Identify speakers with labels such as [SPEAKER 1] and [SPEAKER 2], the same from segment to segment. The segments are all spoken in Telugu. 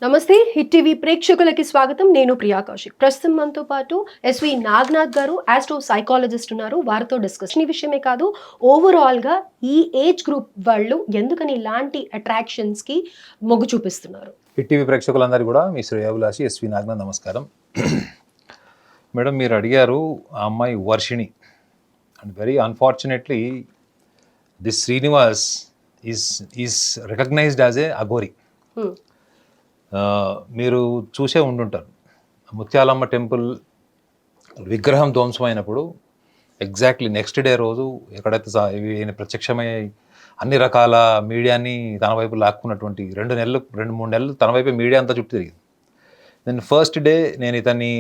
[SPEAKER 1] నమస్తే హిట్ టీవీ ప్రేక్షకులకి స్వాగతం. నేను ప్రియా కౌశిక్. ప్రస్తుతం మనతో పాటు ఎస్వి నాగనాథ్ గారు ఆస్ట్రో సైకాలజిస్ట్ ఉన్నారు. వారితో డిస్కషన్ ఈ విషయమే కాదు, ఓవరాల్ గా ఈ ఏజ్ గ్రూప్ వాళ్ళు ఎందుకని ఇలాంటి అట్రాక్షన్స్ కి మొగ్గు చూపిస్తున్నారు.
[SPEAKER 2] హిట్ టీవీ ప్రేక్షకులందరికీ కూడా మీ శ్రేయాభిలాషి ఎస్వి నాగనాథ్ నమస్కారం. మేడం, మీరు అడిగారు ఆ అమ్మాయి Varshini and very unfortunately this Srinivas is recognized as a Aghori. మీరు చూసే ఉండుంటారు, ముత్యాలమ్మ టెంపుల్ విగ్రహం ధ్వంసమైనప్పుడు ఎగ్జాక్ట్లీ నెక్స్ట్ డే రోజు ఎక్కడైతే ఈయన ప్రత్యక్షమై అన్ని రకాల మీడియాని తన వైపు లాక్కున్నటువంటి 2-3 నెలలు తన వైపే మీడియా అంతా చుట్టూ తిరిగింది. నేను ఫస్ట్ డే నేను ఇతన్ని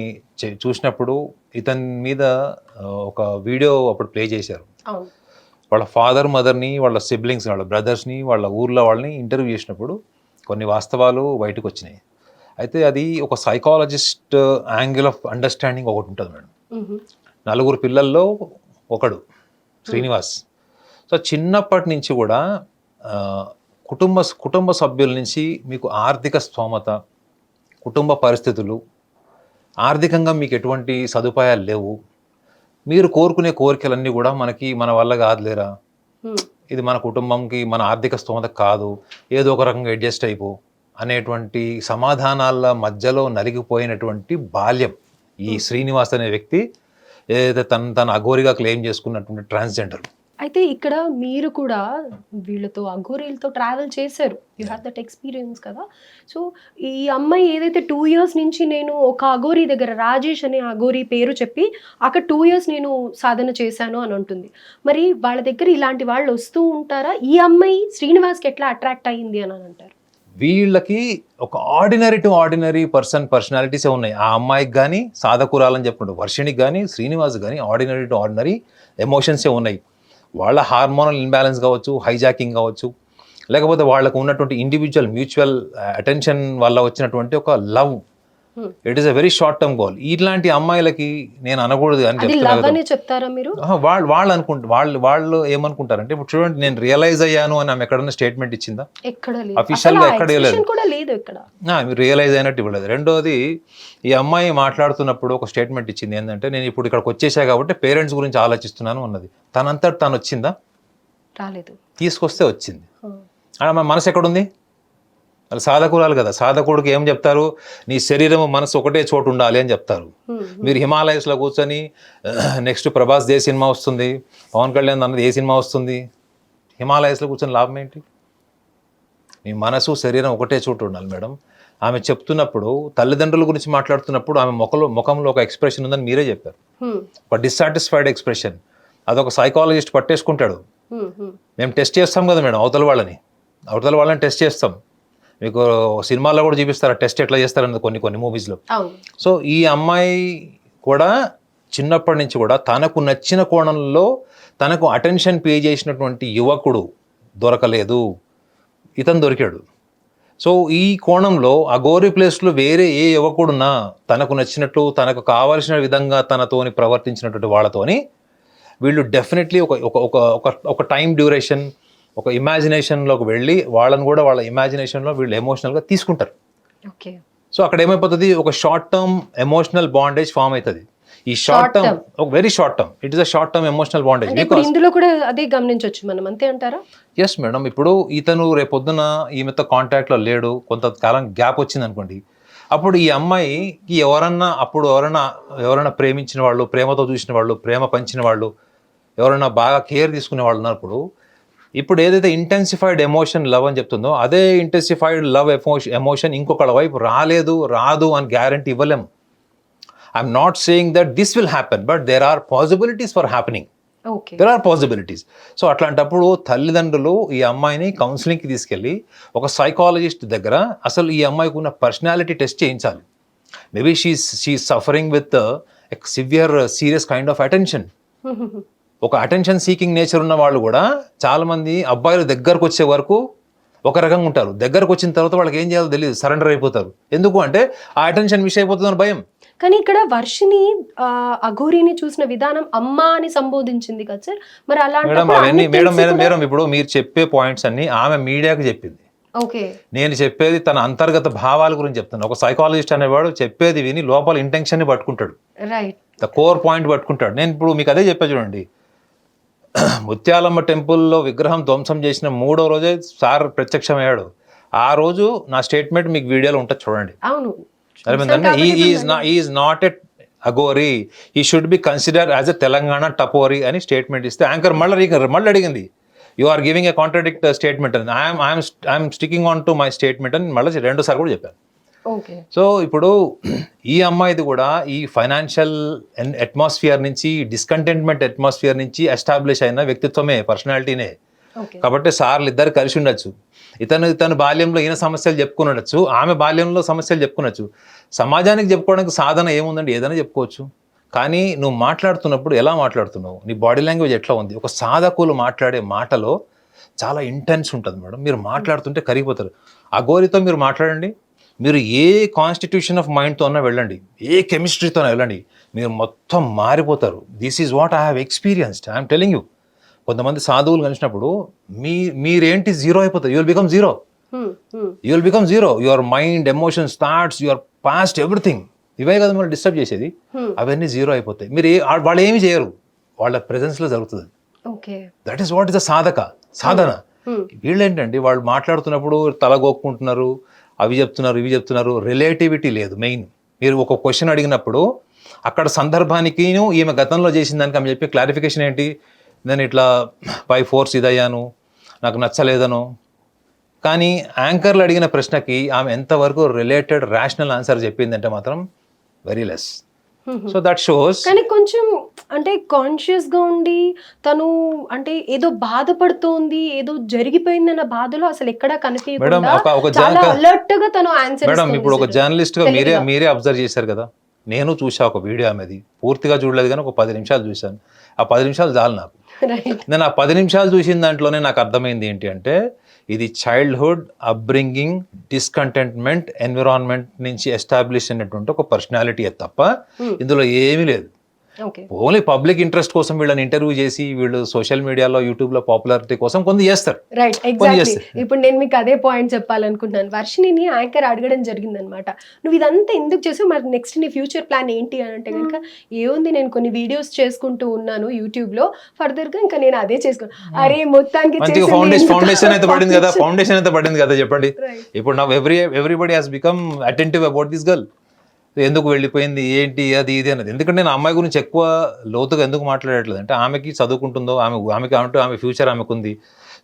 [SPEAKER 2] చూసినప్పుడు ఇతని మీద ఒక వీడియో అప్పుడు ప్లే చేశారు. వాళ్ళ ఫాదర్ మదర్ని, వాళ్ళ సిబ్లింగ్స్, వాళ్ళ బ్రదర్స్ని, వాళ్ళ ఊర్లో వాళ్ళని ఇంటర్వ్యూ చేసినప్పుడు కొన్ని వాస్తవాలు బయటకు వచ్చినాయి. అయితే అది ఒక సైకాలజిస్ట్ యాంగిల్ ఆఫ్ అండర్స్టాండింగ్ ఒకటి ఉంటుంది మేడం. 4 పిల్లల్లో ఒకడు శ్రీనివాస్. సో చిన్నప్పటి నుంచి కూడా కుటుంబ సభ్యుల నుంచి మీకు ఆర్థిక స్తోమత, కుటుంబ పరిస్థితులు, ఆర్థికంగా మీకు ఎటువంటి సదుపాయాలు లేవు, మీరు కోరుకునే కోరికలన్నీ కూడా మన వల్ల కాదులేరా, ఇది మన కుటుంబంకి మన ఆర్థిక స్తోమత కాదు, ఏదో ఒక రకంగా అడ్జస్ట్ అయిపో అనేటువంటి సమాధానాల మధ్యలో నలిగిపోయినటువంటి బాల్యం ఈ శ్రీనివాస్ అనే వ్యక్తి, ఏదైతే తన అఘోరిగా క్లెయిమ్ చేసుకున్నటువంటి ట్రాన్స్జెండర్.
[SPEAKER 1] అయితే ఇక్కడ మీరు కూడా వీళ్ళతో అఘోరీలతో ట్రావెల్ చేశారు, యూ హ్యావ్ దట్ ఎక్స్పీరియన్స్ కదా. సో ఈ అమ్మాయి ఏదైతే 2 years నుంచి నేను ఒక అఘోరీ దగ్గర, రాజేష్ అనే అఘోరీ పేరు చెప్పి అక్కడ 2 years నేను సాధన చేశాను అని ఉంటుంది. మరి వాళ్ళ దగ్గర ఇలాంటి వాళ్ళు వస్తూ ఉంటారా? ఈ అమ్మాయి శ్రీనివాస్కి ఎట్లా అట్రాక్ట్ అయ్యింది అని అంటారు?
[SPEAKER 2] వీళ్ళకి ఒక ఆర్డినరీ టు ఆర్డినరీ పర్సనాలిటీసే ఉన్నాయి. ఆ అమ్మాయికి కానీ, సాధకురాలని చెప్పినట్టు వర్షిణికి కానీ, శ్రీనివాస్ కానీ ఆర్డినరీ టు ఆర్డినరీ ఎమోషన్సే ఉన్నాయి. వాళ్ళ హార్మోనల్ ఇన్బ్యాలెన్స్ కావచ్చు, హైజాకింగ్ కావచ్చు, లేకపోతే వాళ్ళకు ఉన్నటువంటి ఇండివిజువల్ మ్యూచువల్ అటెన్షన్ వల్ల వచ్చినటువంటి ఒక love, it is a very short term goal. ఇట్లాంటి అమ్మాయిలకి నేను అనకూడదు అని
[SPEAKER 1] చెప్తారా మీరు?
[SPEAKER 2] వాళ్ళు ఏమనుకుంటారంటే, ఇప్పుడు చూడండి, నేను రియలైజ్ అయ్యాను అని ఆమె ఎక్కడన్నా స్టేట్మెంట్ ఇచ్చిందా?
[SPEAKER 1] అఫీషియల్ గా ఎక్కడ
[SPEAKER 2] రియలైజ్ అయినట్టు ఇవ్వలేదు. రెండోది, ఈ అమ్మాయి మాట్లాడుతున్నప్పుడు ఒక స్టేట్మెంట్ ఇచ్చింది ఏంటంటే, నేను ఇప్పుడు ఇక్కడికి వచ్చేసా కాబట్టి పేరెంట్స్ గురించి ఆలోచిస్తున్నాను అన్నది. తనంతట తను వచ్చిందా?
[SPEAKER 1] రాలేదు.
[SPEAKER 2] తీసుకొస్తే వచ్చింది. మన మనసు ఎక్కడుంది? వాళ్ళు సాధకురాలు కదా, సాధకుడికి ఏం చెప్తారు? నీ శరీరం మనసు ఒకటే చోటు ఉండాలి అని చెప్తారు. మీరు హిమాలయస్లో కూర్చొని నెక్స్ట్ ప్రభాస్ ఏ సినిమా వస్తుంది, పవన్ కళ్యాణ్ అన్నది ఏ సినిమా వస్తుంది, హిమాలయస్లో కూర్చొని లాభం ఏంటి? మీ మనసు శరీరం ఒకటే చోటు ఉండాలి మేడం. ఆమె చెప్తున్నప్పుడు, తల్లిదండ్రుల గురించి మాట్లాడుతున్నప్పుడు ఆమె ముఖంలో ఒక ఎక్స్ప్రెషన్ ఉందని మీరే చెప్పారు, ఒక డిస్సాటిస్ఫైడ్ ఎక్స్ప్రెషన్. అదొక సైకాలజిస్ట్ పట్టేసుకుంటాడు. మేము టెస్ట్ చేస్తాం కదా మేడం, అవతల వాళ్ళని టెస్ట్ చేస్తాం. మీకు సినిమాల్లో కూడా చూపిస్తారు టెస్ట్ ఎట్లా చేస్తారన్నది కొన్ని మూవీస్లో. సో ఈ అమ్మాయి కూడా చిన్నప్పటి నుంచి కూడా తనకు నచ్చిన కోణంలో తనకు అటెన్షన్ పే చేసినటువంటి యువకుడు దొరకలేదు, ఇతను దొరికాడు. సో ఈ కోణంలో అఘోరి ప్లేస్లో వేరే ఏ యువకుడున్నా తనకు నచ్చినట్టు, తనకు కావలసిన విధంగా తనతోని ప్రవర్తించినటువంటి వాళ్ళతోని వీళ్ళు డెఫినెట్లీ ఒక టైం డ్యూరేషన్, ఒక ఇమాజినేషన్లోకి వెళ్ళి వాళ్ళని కూడా వాళ్ళ ఇమాజినేషన్లో వీళ్ళు ఎమోషనల్గా తీసుకుంటారు. సో అక్కడ ఏమైపోతుంది, ఒక short term emotional bondage form అవుతుంది. ఈ షార్ట్ టర్మ్ ఒక very short term, it is a short term emotional bondage.
[SPEAKER 1] ఇందులో కూడా అదే గమనించవచ్చు మనం, అంతే అంటారా?
[SPEAKER 2] Yes madam. ఇప్పుడు ఇతను రేపొద్దున ఈమెతో కాంటాక్ట్లో లేడు, కొంతకాలం గ్యాప్ వచ్చింది అనుకోండి, అప్పుడు ఈ అమ్మాయికి ఎవరైనా ప్రేమించిన వాళ్ళు, ప్రేమతో చూసిన వాళ్ళు, ప్రేమ పంచిన వాళ్ళు, ఎవరైనా బాగా కేర్ తీసుకునే వాళ్ళు ఉన్నప్పుడు, ఇప్పుడు ఏదైతే ఇంటెన్సిఫైడ్ ఎమోషన్ లవ్ అని చెప్తుందో, అదే ఇంటెన్సిఫైడ్ లవ్ ఎమోషన్ ఇంకొకళ్ళ వైపు రాదు అని గ్యారంటీ ఇవ్వలేము. I'm not saying that this will happen, but there are possibilities for happening. There are possibilities. So అట్లాంటప్పుడు తల్లిదండ్రులు ఈ అమ్మాయిని కౌన్సిలింగ్కి తీసుకెళ్ళి ఒక సైకాలజిస్ట్ దగ్గర అసలు ఈ అమ్మాయికి ఉన్న పర్సనాలిటీ టెస్ట్ చేయించాలి. Maybe she suffering with serious kind of attention. ఒక అటెన్షన్ సీకింగ్ నేచర్ ఉన్న వాళ్ళు కూడా చాలామంది అబ్బాయిలు దగ్గరకు వచ్చే వరకు ఒక రకంగా ఉంటారు, దగ్గరకు వచ్చిన తర్వాత వాళ్ళకి ఏం చేయాలో తెలియదు, సరెండర్ అయిపోతారు. ఎందుకు అంటే ఆ అటెన్షన్ మిస్ అయిపోతుందని భయం.
[SPEAKER 1] కానీ ఇక్కడ వర్షిని అఘోరిని చూసిన విధానం అమ్మ అని సంబోధించింది కదా సార్, మరి
[SPEAKER 2] మేడం ఇప్పుడు మీరు చెప్పే పాయింట్స్ అన్ని ఆమె మీడియాకి చెప్పింది.
[SPEAKER 1] ఓకే.
[SPEAKER 2] నేను చెప్పేది తన అంతర్గత భావాల గురించి చెప్తాను. ఒక సైకాలజిస్ట్ అనేవాడు చెప్పేది విని లోపల ఇంటెన్షన్ని పట్టుకుంటాడు,
[SPEAKER 1] రైట్.
[SPEAKER 2] ద కోర్ పాయింట్ పట్టుకుంటాడు. నేను ఇప్పుడు మీకు అదే చెప్పా చూడండి, ముత్యాలమ్మ టెంపుల్లో విగ్రహం ధ్వంసం చేసిన 3వ రోజే సార్ ప్రత్యక్షమయ్యాడు. ఆ రోజు నా స్టేట్మెంట్ మీకు వీడియోలో ఉంటుంది చూడండి.
[SPEAKER 1] అవును.
[SPEAKER 2] అర్థమైందండి. Is not a Aghori, he should be consider as a Telangana tapori అని స్టేట్మెంట్ ఇస్తే యాంకర్ మళ్ళీ అడిగింది, you are giving a contradict statement అని. I'm sticking on to my statement అని మళ్ళీ 2 సార్లు కూడా చెప్పాను.
[SPEAKER 1] ఓకే.
[SPEAKER 2] సో ఇప్పుడు ఈ అమ్మాయిది కూడా ఈ ఫైనాన్షియల్ అట్మాస్ఫియర్ నుంచి, డిస్కంటెంట్మెంట్ అట్మాస్ఫియర్ నుంచి ఎస్టాబ్లిష్ అయిన వ్యక్తిత్వమే, పర్సనాలిటీనే.
[SPEAKER 1] ఓకే.
[SPEAKER 2] కాబట్టి సార్లు ఇద్దరు కలిసి ఉండొచ్చు. ఇతను బాల్యంలో ఈయన సమస్యలు చెప్పుకుని ఉండొచ్చు, ఆమె బాల్యంలో సమస్యలు చెప్పుకునొచ్చు. సమాజానికి చెప్పుకోవడానికి సాధన ఏముందండి, ఏదైనా చెప్పుకోవచ్చు. కానీ నువ్వు మాట్లాడుతున్నప్పుడు ఎలా మాట్లాడుతున్నావు, నీ బాడీ లాంగ్వేజ్ ఎట్లా ఉంది. ఒక సాధకులు మాట్లాడే మాటలో చాలా ఇంటెన్స్ ఉంటుంది మేడం. మీరు మాట్లాడుతుంటే కరిగిపోతారు. అఘోరితో మీరు మాట్లాడండి, మీరు ఏ కాన్స్టిట్యూషన్ ఆఫ్ మైండ్తో అన్నా వెళ్ళండి, ఏ కెమిస్ట్రీతో వెళ్ళండి, మీరు మొత్తం మారిపోతారు. This is what I have experienced, I'm telling you. కొంతమంది సాధువులు కలిసినప్పుడు మీరేంటి జీరో అయిపోతారు. You will become zero. You will become zero. Your mind, emotions, thoughts, your past, everything, ఇవే కదా మనం డిస్టర్బ్ చేసేది. అవన్నీ జీరో అయిపోతాయి. మీరు వాళ్ళు ఏమి చేయరు, వాళ్ళ ప్రెజెన్స్లో జరుగుతుంది. That is what is the sadhana. వీళ్ళేంటండి, వాళ్ళు మాట్లాడుతున్నప్పుడు తలగొక్కుంటున్నారు, అవి చెప్తున్నారు, ఇవి చెప్తున్నారు. రిలేటివిటీ లేదు. మెయిన్ మీరు ఒక క్వశ్చన్ అడిగినప్పుడు అక్కడ సందర్భానికి ఈమె గతంలో చేసిన దానికి ఆమె చెప్పే క్లారిఫికేషన్ ఏంటి, నేను ఇట్లా బై ఫోర్స్ ఇదయ్యాను, నాకు నచ్చలేదను. కానీ యాంకర్లు అడిగిన ప్రశ్నకి ఆమె ఎంతవరకు రిలేటెడ్ రేషనల్ ఆన్సర్ చెప్పిందంటే మాత్రం very less. So that shows.
[SPEAKER 1] కానీ కొంచెం అంటే కాన్షియస్ గా ఉండి తను అంటే ఏదో బాధపడుతోంది, ఏదో జరిగిపోయిందన్న బాధలో అసలు ఎక్కడా కనిపించకుండా చాలా అలర్ట్ గా తను ఆన్సర్.
[SPEAKER 2] మేడం ఇప్పుడు ఒక జర్నలిస్ట్ గా మీరే అబ్జర్వ్ చేశారు కదా, నేను చూసా ఒక వీడియో ఆమెది, పూర్తిగా చూడలేదు కానీ ఒక 10 నిమిషాలు చూశాను. ఆ 10 నిమిషాలు చాలు నాకు. నేను ఆ 10 నిమిషాలు చూసిన దాంట్లోనే నాకు అర్థమైంది ఏంటి అంటే, ఇది చైల్డ్హుడ్ అప్బ్రింగింగ్, డిస్కంటెంట్మెంట్ ఎన్విరాన్మెంట్ నుంచి ఎస్టాబ్లిష్ అయినటువంటి ఒక పర్సనాలిటీ తప్ప ఇందులో ఏమీ లేదు. ఓన్లీ పబ్లిక్ ఇంట్రెస్ట్ కోసం వీళ్ళని ఇంటర్వ్యూ చేసి వీళ్ళు సోషల్ మీడియాలో, యూట్యూబ్ లో పాపులారిటీ కోసం కొంత చేస్తారు.
[SPEAKER 1] Right, exactly. ఇప్పుడు నేను మీకు అదే పాయింట్ చెప్పాలనుకుంటున్నాను. వర్షిణిని యాంకర్ అడగడం జరిగిందనమాట, నువ్వు ఇదంతా ఎందుకు చేసావు, మరి నెక్స్ట్ నీ ఫ్యూచర్ ప్లాన్ ఏంటి అని అంటే కనుక, ఏముంది నేను కొన్ని వీడియోస్ చేసుకుంటూ ఉన్నాను యూట్యూబ్ లో, ఫర్దర్ గా ఇంకా నేను అదే చేసుకున్నాను. అరే మొత్తానికి
[SPEAKER 2] ఫౌండేషన్ అయితే పడింది కదా చెప్పండి. ఇప్పుడు నా everybody has become attentive about this girl. ఎందుకు వెళ్ళిపోయింది, ఏంటి, అది ఇది అన్నది. ఎందుకంటే నేను అమ్మాయి గురించి ఎక్కువ లోతుగా ఎందుకు మాట్లాడట్లేదు అంటే, ఆమెకి చదువుకుంటుందో, ఆమె ఫ్యూచర్ ఆమెకుంది.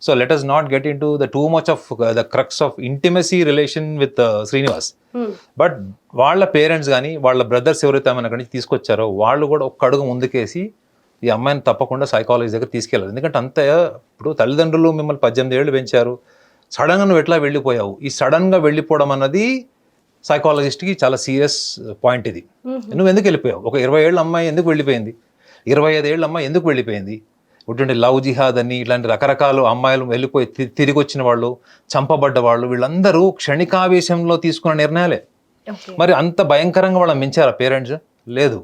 [SPEAKER 2] So let us not get into the too much of the crux of intimacy relation with Srinivas. But వాళ్ళ పేరెంట్స్ కానీ వాళ్ళ బ్రదర్స్ ఎవరైతే ఆమెను అక్కడి నుంచి తీసుకొచ్చారో వాళ్ళు కూడా ఒక్క అడుగు ముందుకేసి ఈ అమ్మాయిని తప్పకుండా సైకాలజీ దగ్గర తీసుకెళ్ళాలి. ఎందుకంటే అంత ఇప్పుడు తల్లిదండ్రులు మిమ్మల్ని 18 ఏళ్ళు పెంచారు, సడన్గా నువ్వు ఎట్లా వెళ్ళిపోయావు. ఈ సడన్గా వెళ్ళిపోవడం అన్నది సైకాలజిస్ట్కి చాలా సీరియస్ పాయింట్. ఇది నువ్వు ఎందుకు వెళ్ళిపోయావు, ఒక 20 ఏళ్ళ అమ్మాయి ఎందుకు వెళ్ళిపోయింది, 25 ఏళ్ళ అమ్మాయి ఎందుకు వెళ్ళిపోయింది. ఇటువంటి లవ్ జిహాద్ అని ఇట్లాంటి రకరకాల అమ్మాయిలు వెళ్ళిపోయి తిరిగి వచ్చిన వాళ్ళు, చంపబడ్డ వాళ్ళు, వీళ్ళందరూ క్షణికావేశంలో తీసుకున్న నిర్ణయాలే. మరి అంత భయంకరంగా వాళ్ళని పెంచారా పేరెంట్స్? లేదు.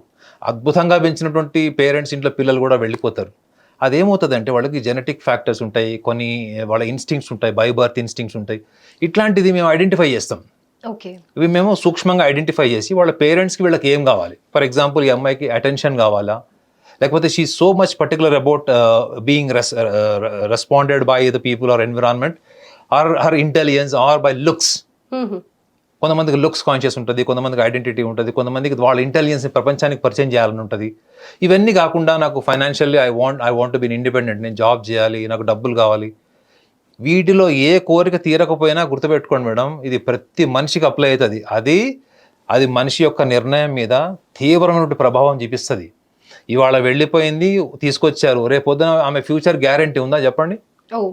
[SPEAKER 2] అద్భుతంగా పెంచినటువంటి పేరెంట్స్ ఇంట్లో పిల్లలు కూడా వెళ్ళిపోతారు. అదేమవుతుంది అంటే, వాళ్ళకి జెనెటిక్ ఫ్యాక్టర్స్ ఉంటాయి, కొన్ని వాళ్ళ ఇన్స్టింక్ట్స్ ఉంటాయి, బై బర్త్ ఇన్స్టింక్ట్స్ ఉంటాయి. ఇట్లాంటిది మేము ఐడెంటిఫై చేస్తాం. ఇవి మేము సూక్ష్మంగా ఐడెంటిఫై చేసి వాళ్ళ పేరెంట్స్కి వీళ్ళకి ఏం కావాలి. ఫర్ ఎగ్జాంపుల్, ఈ అమ్మాయికి అటెన్షన్ కావాలా, లేకపోతే she so much particular about being responded by the people or environment, or her intelligence, or by looks. కొంతమందికి లుక్స్ కాన్షియస్ ఉంటుంది, కొంతమందికి ఐడెంటిటీ ఉంటుంది, కొంతమందికి వాళ్ళ ఇంటెలిజెన్స్ని ప్రపంచానికి పరిచయం చేయాలని ఉంటుంది. ఇవన్నీ కాకుండా నాకు financially I want to be independent, నేను జాబ్ చేయాలి, నాకు డబ్బులు కావాలి. వీటిలో ఏ కోరిక తీరకపోయినా గుర్తుపెట్టుకోండి మేడం, ఇది ప్రతి మనిషికి అప్లై అవుతుంది. అది మనిషి యొక్క నిర్ణయం మీద తీవ్రమైన ప్రభావం చూపిస్తుంది. ఇవాళ వెళ్ళిపోయింది, తీసుకొచ్చారు, రేపొద్దున ఆమె ఫ్యూచర్ గ్యారంటీ ఉందా చెప్పండి?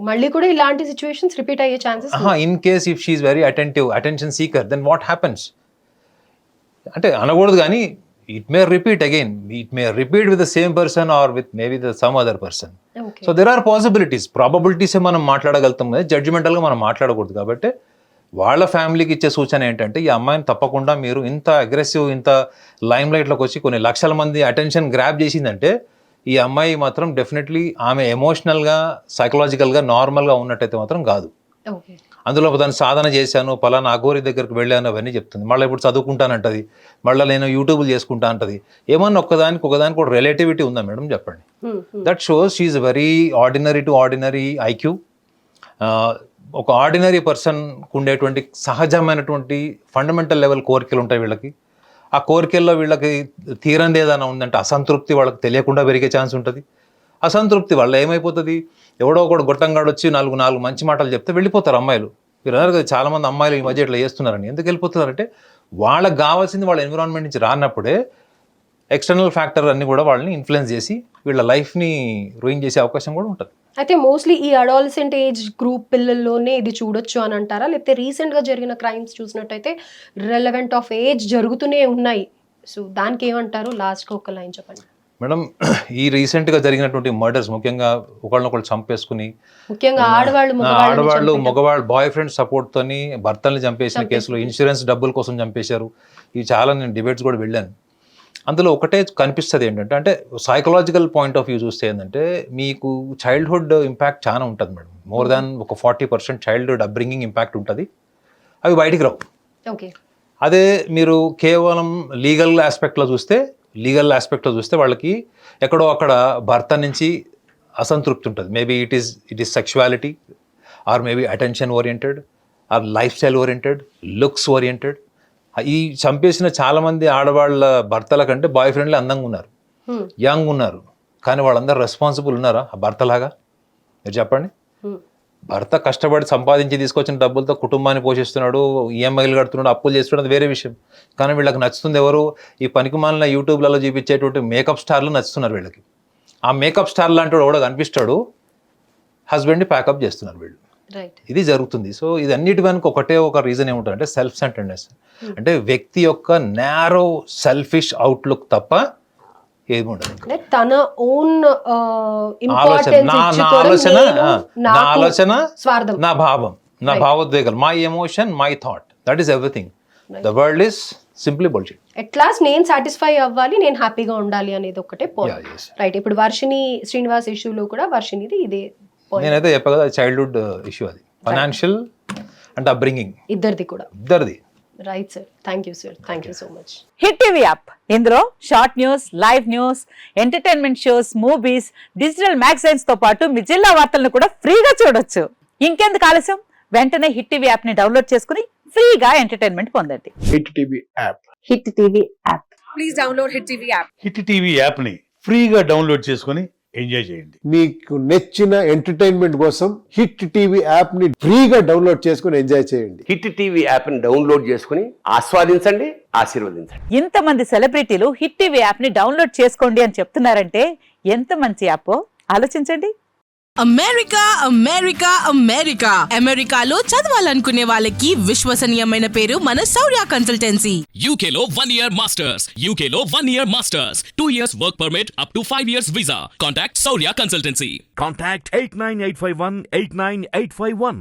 [SPEAKER 1] మళ్ళీ కూడా ఇలాంటి సిచ్యువేషన్స్ రిపీట్ అయ్యే chances.
[SPEAKER 2] In case if she is very attentive, attention seeker, then what happens అంటే అనకూడదు, కానీ it may repeat again. It may repeat with the same person or with maybe some other person. So there are possibilities. Probabilities మనం మాట్లాడగలుగుతాం కదా, జడ్జిమెంటల్గా మనం మాట్లాడకూడదు. కాబట్టి వాళ్ళ ఫ్యామిలీకి ఇచ్చే సూచన ఏంటంటే, ఈ అమ్మాయిని తప్పకుండా మీరు ఇంత అగ్రెసివ్, ఇంత లైమ్ లైట్లోకి వచ్చి కొన్ని లక్షల మంది అటెన్షన్ గ్రాప్ చేసిందంటే, ఈ అమ్మాయి మాత్రం డెఫినెట్లీ ఆమె ఎమోషనల్గా, సైకలాజికల్గా నార్మల్గా ఉన్నట్టయితే మాత్రం కాదు. అందులో దాన్ని సాధన చేశాను, పలానా అఘోరి దగ్గరికి వెళ్ళాను, అవన్నీ చెప్తుంది. మళ్ళీ ఇప్పుడు చదువుకుంటానంటది, మళ్ళీ నేను యూట్యూబ్లు చేసుకుంటా అంటది. ఏమన్నా ఒకదానికి ఒక రిలేటివిటీ ఉందా మేడం చెప్పండి? That shows she very ordinary to ordinary IQ. ఒక ఆర్డినరీ పర్సన్కు ఉండేటువంటి సహజమైనటువంటి ఫండమెంటల్ లెవెల్ కోరికలు ఉంటాయి వీళ్ళకి. ఆ కోరికల్లో వీళ్ళకి తీరంది ఏదైనా ఉందంటే అసంతృప్తి వాళ్ళకి తెలియకుండా పెరిగే ఛాన్స్ ఉంటుంది. అసంతృప్తి వల్ల ఏమైపోతుంది, ఎవడో ఒకడు గొట్టంగాడు వచ్చి నాలుగు మంచి మాటలు చెప్తే వెళ్ళిపోతారు అమ్మాయిలు. మీరు అన్నారు కదా చాలామంది అమ్మాయిలు ఈ మధ్య ఇట్లా చేస్తున్నారని. ఎందుకు వెళ్ళిపోతున్నారంటే వాళ్ళకి కావాల్సింది వాళ్ళ ఎన్విరాన్మెంట్ నుంచి రానప్పుడే ఎక్స్టర్నల్ ఫ్యాక్టర్ అన్ని కూడా వాళ్ళని ఇన్ఫ్లుయెన్స్ చేసి వీళ్ళ లైఫ్ని రూయిన్ చేసే అవకాశం కూడా ఉంటుంది.
[SPEAKER 1] అయితే మోస్ట్లీ ఈ అడాలసెంట్ ఏజ్ గ్రూప్ పిల్లల్లోనే ఇది చూడొచ్చు అని అంటారా, లేకపోతే రీసెంట్గా జరిగిన క్రైమ్స్ చూసినట్టయితే రెలవెంట్ ఆఫ్ ఏజ్ జరుగుతూనే ఉన్నాయి? సో దానికి ఏమంటారు? లాస్ట్గా ఒక లైన్ చెప్పండి
[SPEAKER 2] మేడం. ఈ రీసెంట్గా జరిగినటువంటి మర్డర్స్ ముఖ్యంగా ఒకళ్ళనొకళ్ళు చంపేసుకుని,
[SPEAKER 1] ముఖ్యంగా
[SPEAKER 2] ఆడవాళ్ళు మగవాళ్ళు బాయ్ ఫ్రెండ్ సపోర్ట్తోని భర్తల్ని చంపేసిన కేసులో ఇన్సూరెన్స్ డబ్బుల కోసం చంపేశారు. ఇవి చాలా నేను డిబేట్స్ కూడా వెళ్ళాను. అందులో ఒకటే కనిపిస్తుంది ఏంటంటే, అంటే సైకలాజికల్ పాయింట్ ఆఫ్ వ్యూ చూస్తే ఏంటంటే మీకు చైల్డ్హుడ్ ఇంపాక్ట్ చాలా ఉంటుంది మేడం. మోర్ దాన్ ఒక 40% చైల్డ్హుడ్ అప్బ్రింగింగ్ ఇంపాక్ట్ ఉంటుంది. అవి బయటికి రావు.
[SPEAKER 1] ఓకే.
[SPEAKER 2] అదే మీరు కేవలం లీగల్ ఆస్పెక్ట్లో చూస్తే వాళ్ళకి ఎక్కడో అక్కడ భర్త నుంచి అసంతృప్తి ఉంటుంది. Maybe it is sexuality, or maybe attention oriented, or lifestyle oriented, looks oriented. ఈ చంపేసిన చాలామంది ఆడవాళ్ళ భర్తల కంటే బాయ్ ఫ్రెండ్లే అందంగా ఉన్నారు, యంగ్ ఉన్నారు. కానీ వాళ్ళందరూ రెస్పాన్సిబుల్ ఉన్నారా ఆ భర్తలాగా? మీరు చెప్పండి. భర్త కష్టపడి సంపాదించి తీసుకొచ్చిన డబ్బులతో కుటుంబాన్ని పోషిస్తున్నాడు, ఈఎంఐలు కడుతున్నాడు, అప్పులు చేస్తున్నాడు, అది వేరే విషయం. కానీ వీళ్ళకి నచ్చుతుంది ఎవరు? ఈ పనికిమాలిన యూట్యూబ్లలో చూపించేటువంటి మేకప్ స్టార్లు నచ్చుతున్నారు వీళ్ళకి. ఆ మేకప్ స్టార్ లాంటి వాడు కూడా కనిపిస్తాడు, హస్బెండ్ని ప్యాకప్ చేస్తున్నారు వీళ్ళు. ఇది జరుగుతుంది. సో ఇది అన్నిటి వెనుక ఒకటే ఒక రీజన్ ఏముంటుంది అంటే సెల్ఫ్ సెంటర్డ్నెస్. అంటే వ్యక్తి యొక్క నారో సెల్ఫిష్ అవుట్లుక్ తప్ప ఏమి ఉండదు.
[SPEAKER 1] తన ఓన్
[SPEAKER 2] ఆలోచన, నా భావం, నా భావోద్వేగాలు, my emotion, my thought, that is everything. The world is simply bullshit.
[SPEAKER 1] Atlas నేను సాటిస్ఫై అవ్వాలి, నేను హ్యాపీగా ఉండాలి అనేది ఒకటే పాయింట్. రైట్. ఇప్పుడు వర్షిని శ్రీనివాస్ ఇష్యూలో కూడా వర్షినిది ఇదే.
[SPEAKER 2] నేనైతే చెప్పా కదా, చైల్డ్హుడ్ ఇష్యూ అది, ఫైనాన్షియల్ అండ్ అప్బ్రింగింగ్ ఇద్దరిది.
[SPEAKER 1] Right sir. Thank you sir. Thank you so much.
[SPEAKER 3] Hit TV app, ఇందులో short news, live news, entertainment shows, movies, digital magazines తో పాటు మీ జిల్లా వార్తలను కూడా ఫ్రీగా చూడొచ్చు. ఇంకెందుకు ఆలస్యం, వెంటనే హిట్ టీవీ యాప్ ని డౌన్లోడ్ చేసుకుని ఫ్రీగా ఎంటర్టైన్మెంట్ పొందండి.
[SPEAKER 4] Hit TV app.
[SPEAKER 3] Hit TV app.
[SPEAKER 5] Please download hit TV app.
[SPEAKER 4] Hit TV app ని ఫ్రీగా డౌన్లోడ్ చేసుకుని ఎంజాయ్ చేయండి.
[SPEAKER 6] మీకు నచ్చిన ఎంటర్టైన్మెంట్ కోసం హిట్ టీవీ యాప్ ని ఫ్రీగా డౌన్లోడ్ చేసుకుని ఎంజాయ్ చేయండి.
[SPEAKER 7] హిట్ టీవీ యాప్ ని డౌన్లోడ్ చేసుకుని ఆస్వాదించండి, ఆశీర్వదించండి.
[SPEAKER 3] ఇంతమంది సెలబ్రిటీలు హిట్ టీవీ యాప్ ని డౌన్లోడ్ చేసుకోండి అని చెప్తున్నారంటే ఎంత మంచి యాప్ ఆలోచించండి.
[SPEAKER 5] అమెరికా అమెరికా అమెరికా అమెరికాలో చదవాలనుకునే వాళ్ళకి విశ్వసనీయమైన పేరు మన శౌర్య కన్సల్టెన్సీ.
[SPEAKER 8] UK లో 1 year masters, UK లో 1 year masters, 2 years work permit up to 5 years visa. Contact Saurya Consultancy.
[SPEAKER 9] Contact 89851 89851.